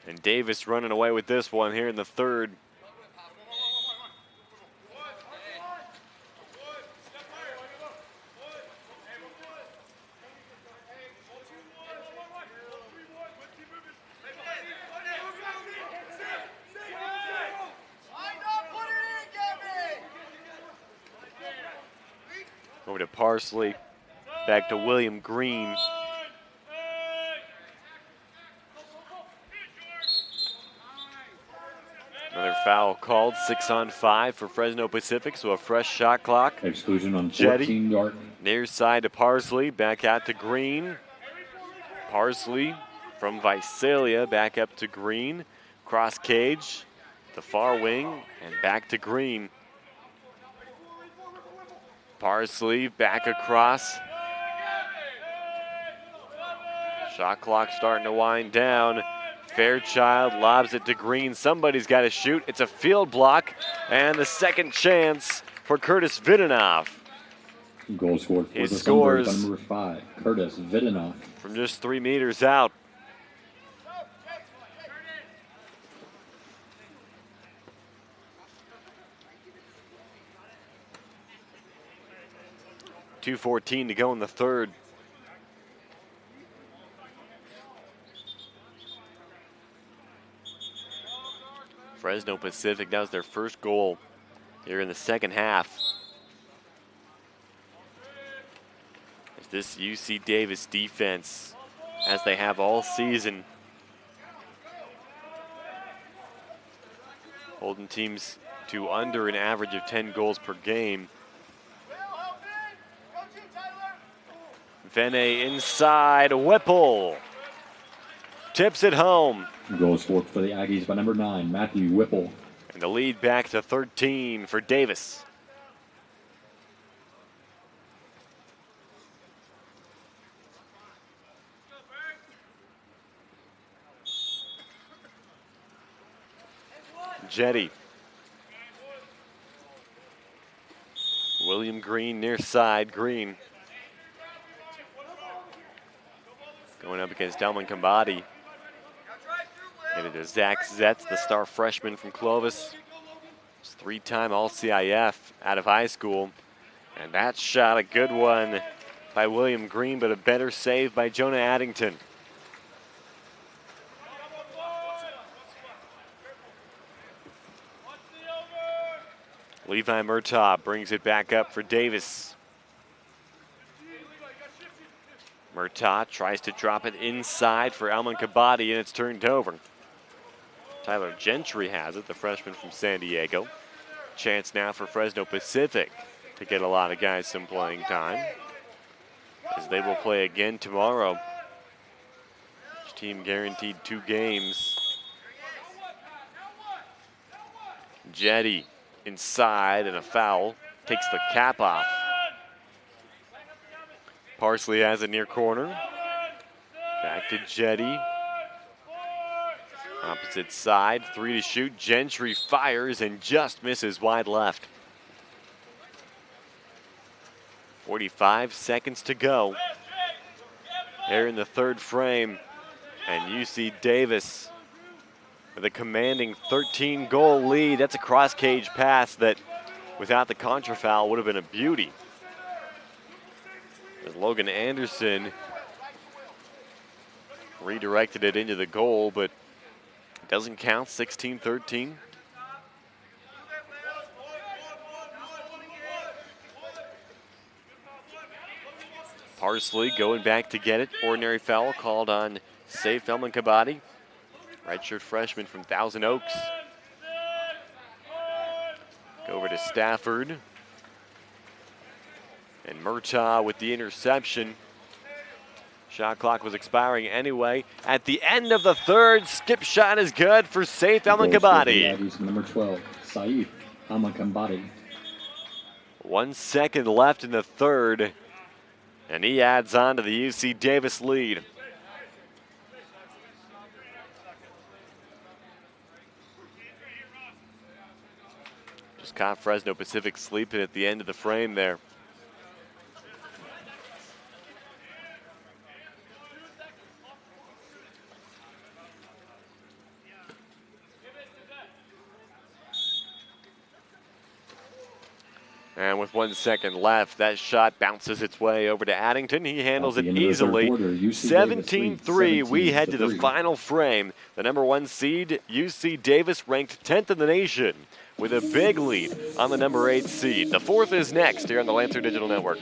And Davis running away with this one here in the third. Over to Parsley, back to William Green. Another foul called, 6-on-5 for Fresno Pacific, so a fresh shot clock. Exclusion on Jetty, 14 yard. near side to Parsley, back out to Green. Parsley from Visalia, back up to Green. Cross cage, the far wing, and back to Green. Parsley back across. Shot clock starting to wind down. Fairchild lobs it to Green. Somebody's got to shoot. It's a field block, and the second chance for Curtis Vidanoff. Goal scored for He the scores Sunbirds by number 5, Curtis Vidanoff. from just 3 meters out. .214 to go in the third. Fresno Pacific, that was their first goal here in the second half. As this UC Davis defense, as they have all season, holding teams to under an average of 10 goals per game. Vene inside, Whipple tips it home. Goal scored for the Aggies by number 9, Matthew Whipple. And the lead back to 13 for Davis. Jetty. William Green near side, Green. Going up against Delman Combati. Get it to Zach Zetz, the star freshman from Clovis. He's 3-time All-CIF out of high school. And that shot, a good one by William Green, but a better save by Jonah Addington. Levi Murtaugh brings it back up for Davis. Murtaugh tries to drop it inside for Alman Kabadi, and it's turned over. Tyler Gentry has it, the freshman from San Diego. Chance now for Fresno Pacific to get a lot of guys some playing time, as they will play again tomorrow. Each team guaranteed 2 games. Jetty inside, and a foul takes the cap off. Parsley has it near corner. Back to Jetty. Opposite side, 3 to shoot. Gentry fires and just misses wide left. 45 seconds to go here in the third frame. And UC Davis with a commanding 13-goal lead. That's a cross-cage pass that, without the contra foul, would have been a beauty. As Logan Anderson redirected it into the goal, but it doesn't count. 16-13. Parsley going back to get it. Ordinary foul called on Saif Elman Kabadi, redshirt freshman from Thousand Oaks. Go over to Stafford. And Murtaugh with the interception. Shot clock was expiring anyway. At the end of the third, skip shot is good for Saif Elman Kabadi. Number 12, Saif Elman Kabadi. 1 second left in the third, and he adds on to the UC Davis lead. Just caught Fresno Pacific sleeping at the end of the frame there. And with 1 second left, that shot bounces its way over to Addington. He handles it easily. 17-3. We head to the final frame. The number 1 seed, UC Davis, ranked 10th in the nation with a big lead on the number 8 seed. The 4th is next here on the Lancer Digital Network.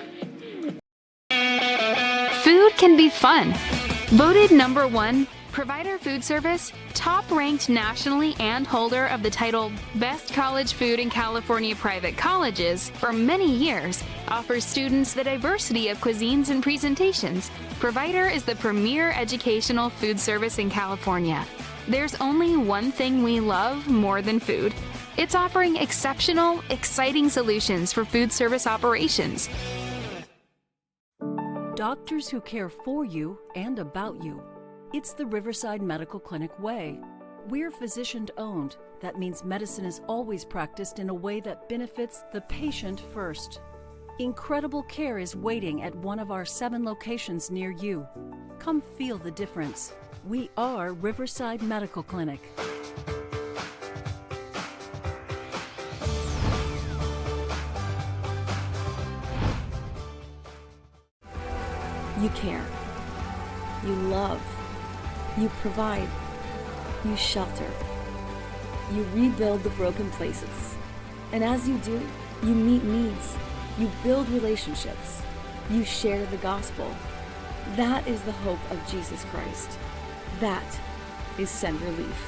Food can be fun. Voted number 1, Provider Food Service, top-ranked nationally and holder of the title Best College Food in California Private Colleges for many years, offers students the diversity of cuisines and presentations. Provider is the premier educational food service in California. There's only one thing we love more than food. It's offering exceptional, exciting solutions for food service operations. Doctors who care for you and about you. It's the Riverside Medical Clinic way. We're physician-owned. That means medicine is always practiced in a way that benefits the patient first. Incredible care is waiting at one of our 7 locations near you. Come feel the difference. We are Riverside Medical Clinic. You care. You love. You provide. You shelter. You rebuild the broken places. And as you do, you meet needs. You build relationships. You share the gospel. That is the hope of Jesus Christ. That is Send Relief.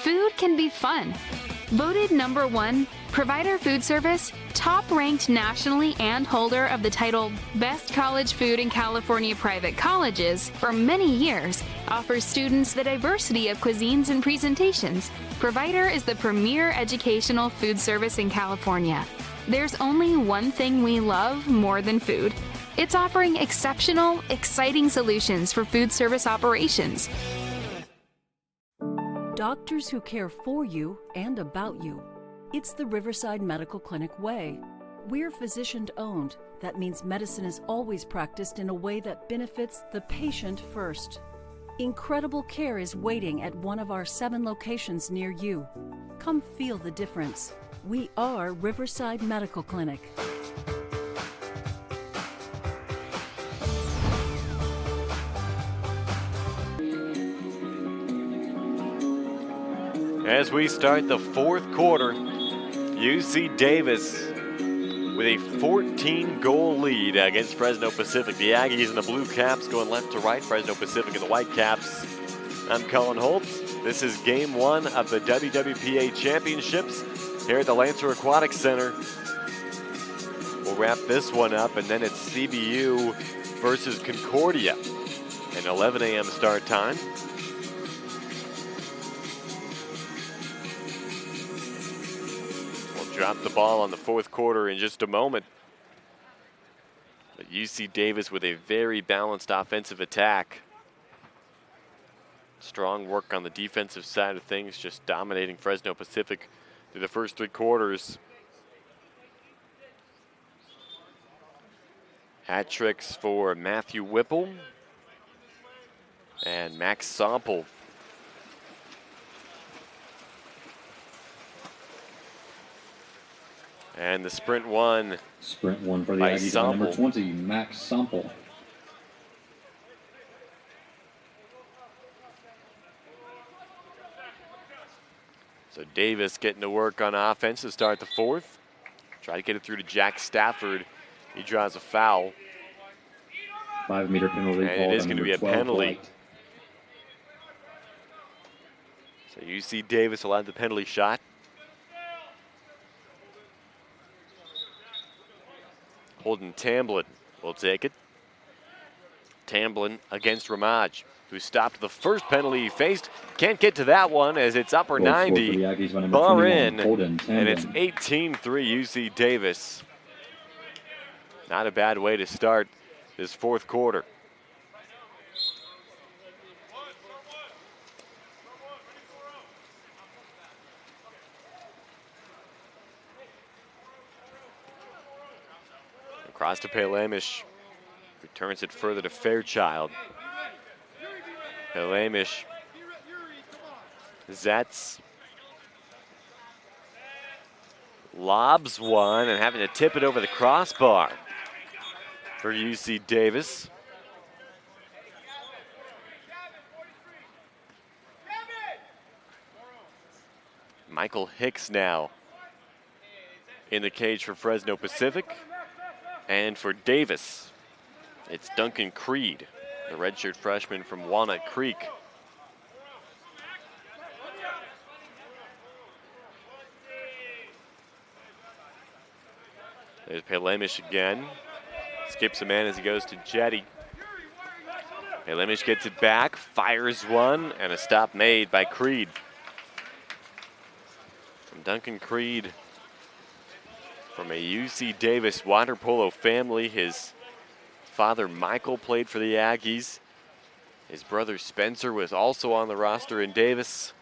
Food can be fun. Voted number 1, Provider Food Service, top-ranked nationally and holder of the title Best College Food in California Private Colleges for many years, offers students the diversity of cuisines and presentations. Provider is the premier educational food service in California. There's only one thing we love more than food. It's offering exceptional, exciting solutions for food service operations. Doctors who care for you and about you. It's the Riverside Medical Clinic way. We're physician-owned. That means medicine is always practiced in a way that benefits the patient first. Incredible care is waiting at one of our 7 locations near you. Come feel the difference. We are Riverside Medical Clinic. As we start the 4th quarter, UC Davis with a 14-goal lead against Fresno Pacific. The Aggies in the blue caps going left to right, Fresno Pacific in the white caps. I'm Colin Holtz. This is game 1 of the WWPA Championships here at the Lancer Aquatic Center. We'll wrap this one up, and then it's CBU versus Concordia, an 11 a.m. start time. Drop the ball on the 4th quarter in just a moment. But UC Davis with a very balanced offensive attack. Strong work on the defensive side of things, just dominating Fresno Pacific through the first 3 quarters. Hat tricks for Matthew Whipple and Max Sample. And the sprint one. Sprint one for the Aggies by number 20, Max Sample. So Davis getting to work on offense to start the 4th. Try to get it through to Jack Stafford. He draws a foul. 5-meter penalty. And it is going to be a penalty. Light. So UC Davis will have the penalty shot. Holden Tamblin will take it. Tamblin against Ramaj, who stopped the first penalty he faced. Can't get to that one as it's upper 90. Bar in, and it's 18-3 UC Davis. Not a bad way to start this 4th quarter. Cross to Pelamish. Returns it further to Fairchild. Pelamish. Zetz. Lobs one and having to tip it over the crossbar for UC Davis. Michael Hicks now in the cage for Fresno Pacific. And for Davis, it's Duncan Creed, the redshirt freshman from Walnut Creek. There's Pelamish again. Skips a man as he goes to Jetty. Pelamish gets it back, fires one, and a stop made by Creed. From Duncan Creed, from a UC Davis water polo family. His father Michael played for the Aggies. His brother Spencer was also on the roster in Davis.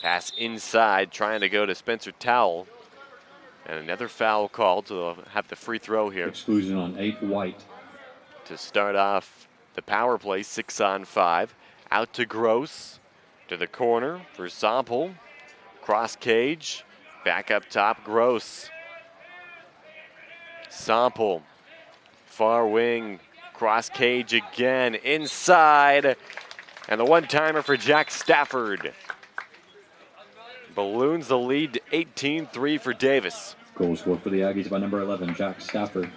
Pass inside, trying to go to Spencer Towell. And another foul called, so they'll have the free throw here. Exclusion on 8th White. To start off the power play, 6-on-5. Out to Gross, to the corner for Sample. Cross cage, back up top, Gross. Sample, far wing, cross cage again, inside. And the one-timer for Jack Stafford. Balloons the lead to 18-3 for Davis. Goal scored for the Aggies by number 11, Jack Stafford.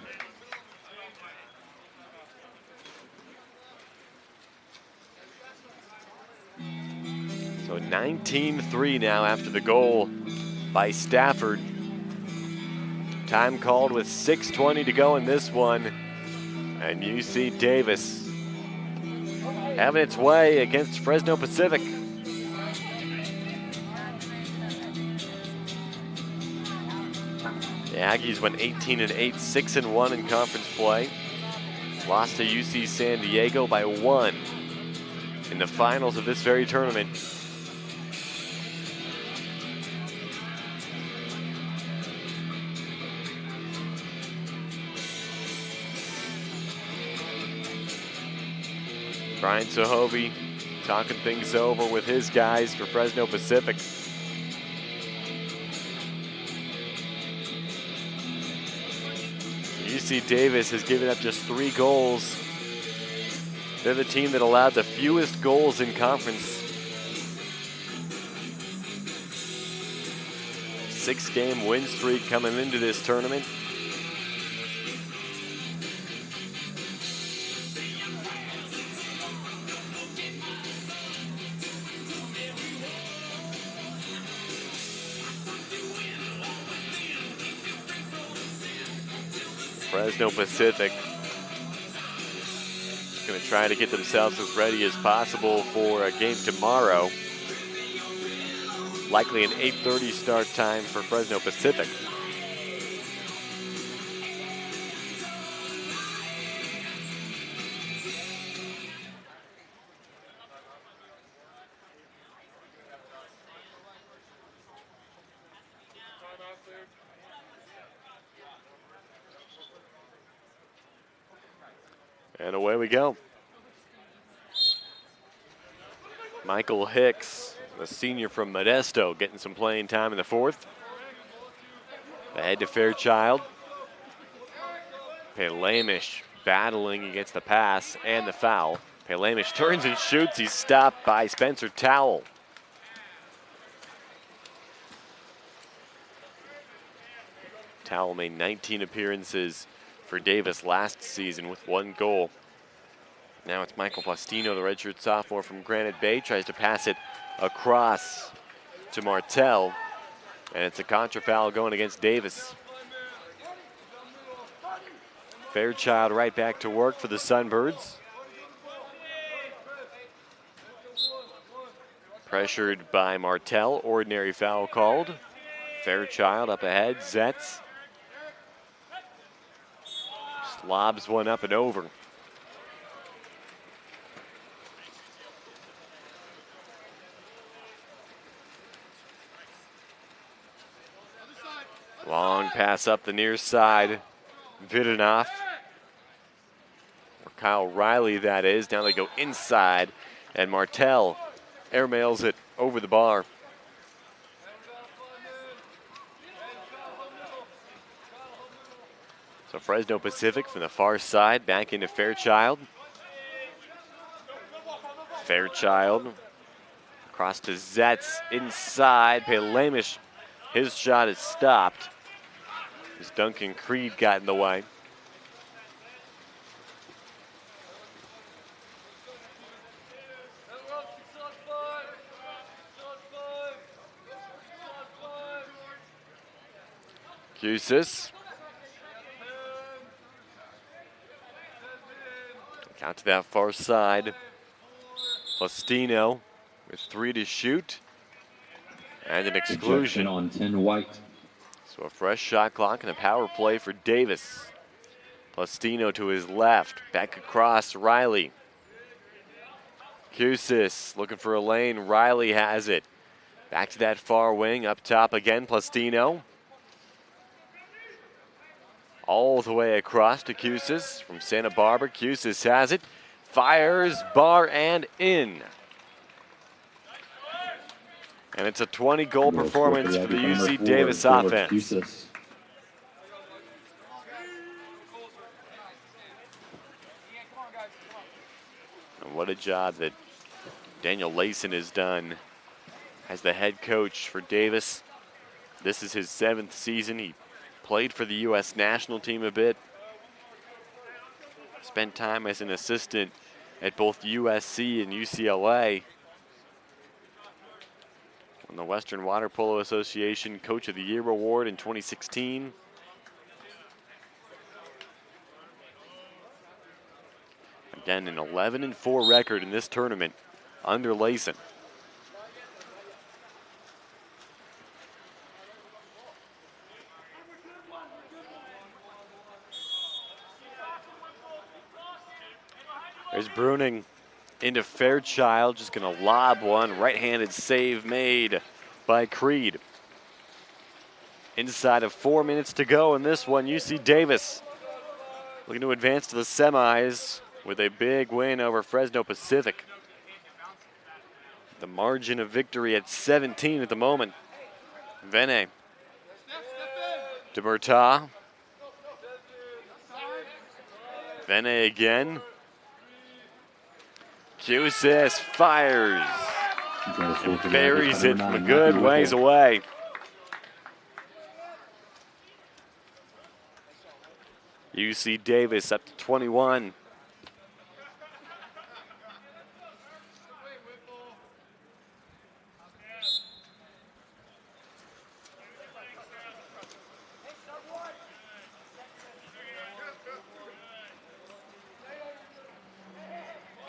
So 19-3 now after the goal by Stafford. Time called with 6:20 to go in this one. And UC Davis having its way against Fresno Pacific. The Aggies went 18-8, 6-1 in conference play. Lost to UC San Diego by 1 in the finals of this very tournament. Brian Sahovey talking things over with his guys for Fresno Pacific. UC Davis has given up just 3 goals. They're the team that allowed the fewest goals in conference. 6-game win streak coming into this tournament. Fresno Pacific is going to try to get themselves as ready as possible for a game tomorrow. Likely an 8:30 start time for Fresno Pacific. And away we go. Michael Hicks, the senior from Modesto, getting some playing time in the 4th. Ahead to Fairchild. Pelamish battling against the pass and the foul. Pelamish turns and shoots. He's stopped by Spencer Towell. Towell made 19 appearances for Davis last season with 1 goal. Now it's Michael Postino, the redshirt sophomore from Granite Bay, tries to pass it across to Martell, and it's a contra foul going against Davis. Fairchild right back to work for the Sunbirds. Pressured by Martell, ordinary foul called. Fairchild up ahead, Zetz. Lobs one up and over. Long pass up the near side. Vidanoff. Or Kyle Riley, that is. Now they go inside. And Martell airmails it over the bar. So Fresno Pacific from the far side back into Fairchild. Fairchild across to Zetz inside. Pelamish, his shot is stopped as Duncan Creed got in the way. Cusis. Out to that far side. Plastino with 3 to shoot. And an exclusion. On 10 white. So a fresh shot clock and a power play for Davis. Plastino to his left. Back across, Riley. Cusis looking for a lane. Riley has it. Back to that far wing. Up top again, Plastino. All the way across to Cusis from Santa Barbara. Cusis has it. Fires, bar, and in. And it's a 20-goal performance for the UC Davis offense. And what a job that Daniel Layson has done as the head coach for Davis. This is his 7th season. He played for the U.S. national team a bit. Spent time as an assistant at both USC and UCLA. Won the Western Water Polo Association Coach of the Year award in 2016. Again, an 11-4 record in this tournament under Layson. There's Bruning into Fairchild, just gonna lob one. Right-handed save made by Creed. Inside of 4 minutes to go in this one, UC Davis looking to advance to the semis with a big win over Fresno Pacific. The margin of victory at 17 at the moment. Vene to Murtaugh. Vene again. Cusis fires and buries it from a good ways away. UC Davis up to 21.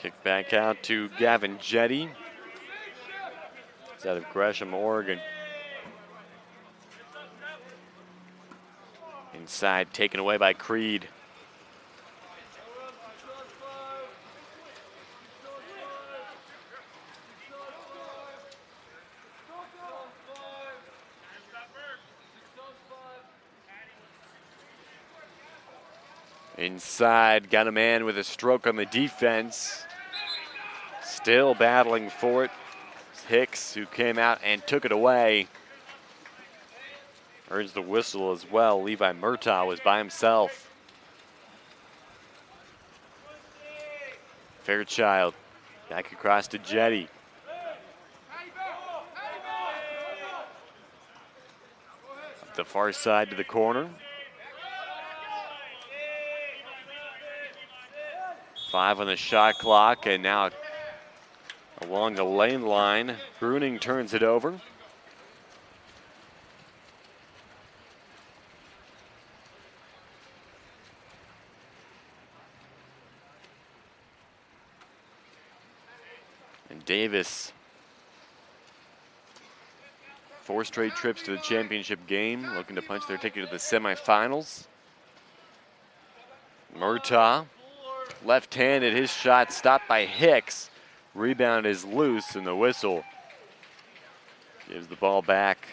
Kick back out to Gavin Jetty. It's out of Gresham, Oregon. Inside, taken away by Creed. Inside, got a man with a stroke on the defense. Still battling for it. Hicks, who came out and took it away. Earns the whistle as well. Levi Murtaugh was by himself. Fairchild back across to Jetty. Up the far side to the corner. 5 on the shot clock, and now along the lane line, Bruning turns it over. And Davis, 4 straight trips to the championship game, looking to punch their ticket to the semifinals. Murtaugh, left-handed, his shot stopped by Hicks. Rebound is loose, and the whistle gives the ball back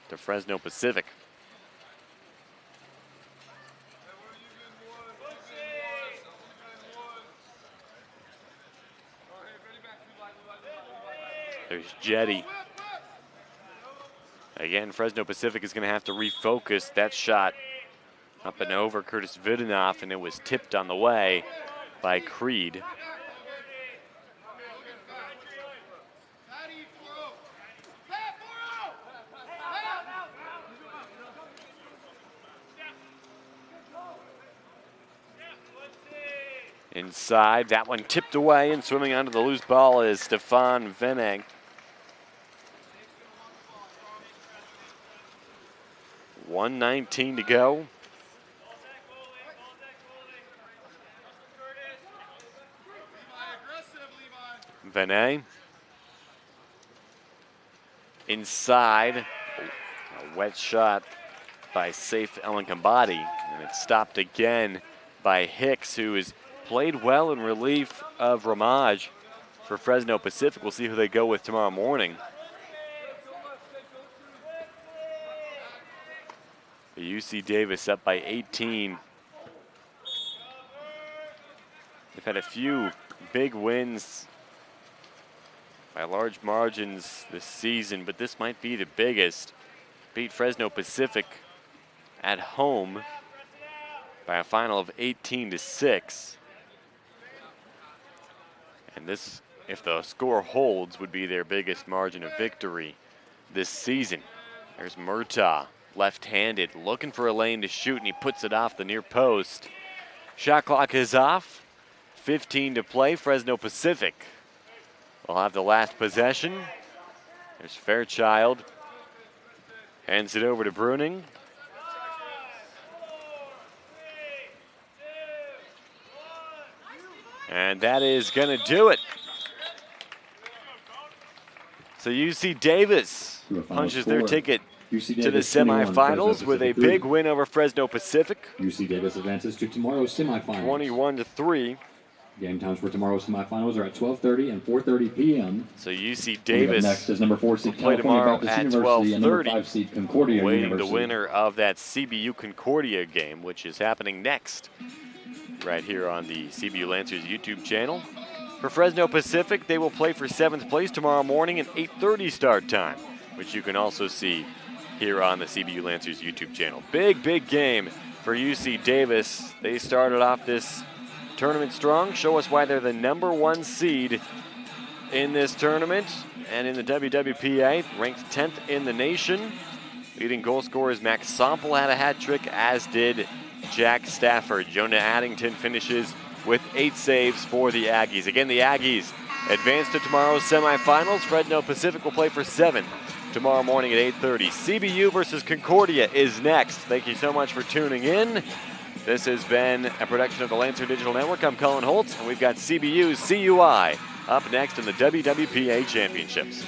to Fresno Pacific. There's Jetty. Again, Fresno Pacific is going to have to refocus. That shot up and over Curtis Vidanoff, and it was tipped on the way by Creed. Inside, that one tipped away, and swimming onto the loose ball is Stefan Veneg. 1:19 to go. Veneg. Inside, a wet shot by Saif El-Kambadi, and it's stopped again by Hicks, who has played well in relief of Ramaj for Fresno Pacific. We'll see who they go with tomorrow morning. The UC Davis up by 18. They've had a few big wins by large margins this season, but this might be the biggest. Beat Fresno Pacific at home by a final of 18-6. And this, if the score holds, would be their biggest margin of victory this season. There's Murtaugh, left-handed, looking for a lane to shoot, and he puts it off the near post. Shot clock is off. 15 to play. Fresno Pacific will have the last possession. There's Fairchild. Hands it over to Bruning. And that is going to do it. So UC Davis punches their ticket to the semifinals with a big win over Fresno Pacific. UC Davis advances to tomorrow's semifinals. 21-3. Game times for tomorrow's semifinals are at 12:30 and 4:30 p.m. So UC Davis next is number 4 seed play tomorrow at 12:30, waiting the winner of that CBU Concordia game, which is happening next right here on the CBU Lancers YouTube channel. For Fresno Pacific, they will play for 7th place tomorrow morning at 8:30 start time, which you can also see here on the CBU Lancers YouTube channel. Big game for UC Davis. They started off this tournament strong. Show us why they're the #1 seed in this tournament and in the WWPA, ranked 10th in the nation. Leading goal scorers Max Sample had a hat trick, as did Jack Stafford. Jonah Addington finishes with 8 saves for the Aggies. Again, the Aggies advance to tomorrow's semifinals. Fresno Pacific will play for 7th tomorrow morning at 8:30. CBU versus Concordia is next. Thank you so much for tuning in. This has been a production of the Lancer Digital Network. I'm Colin Holtz, and we've got CBU's CUI up next in the WWPA Championships.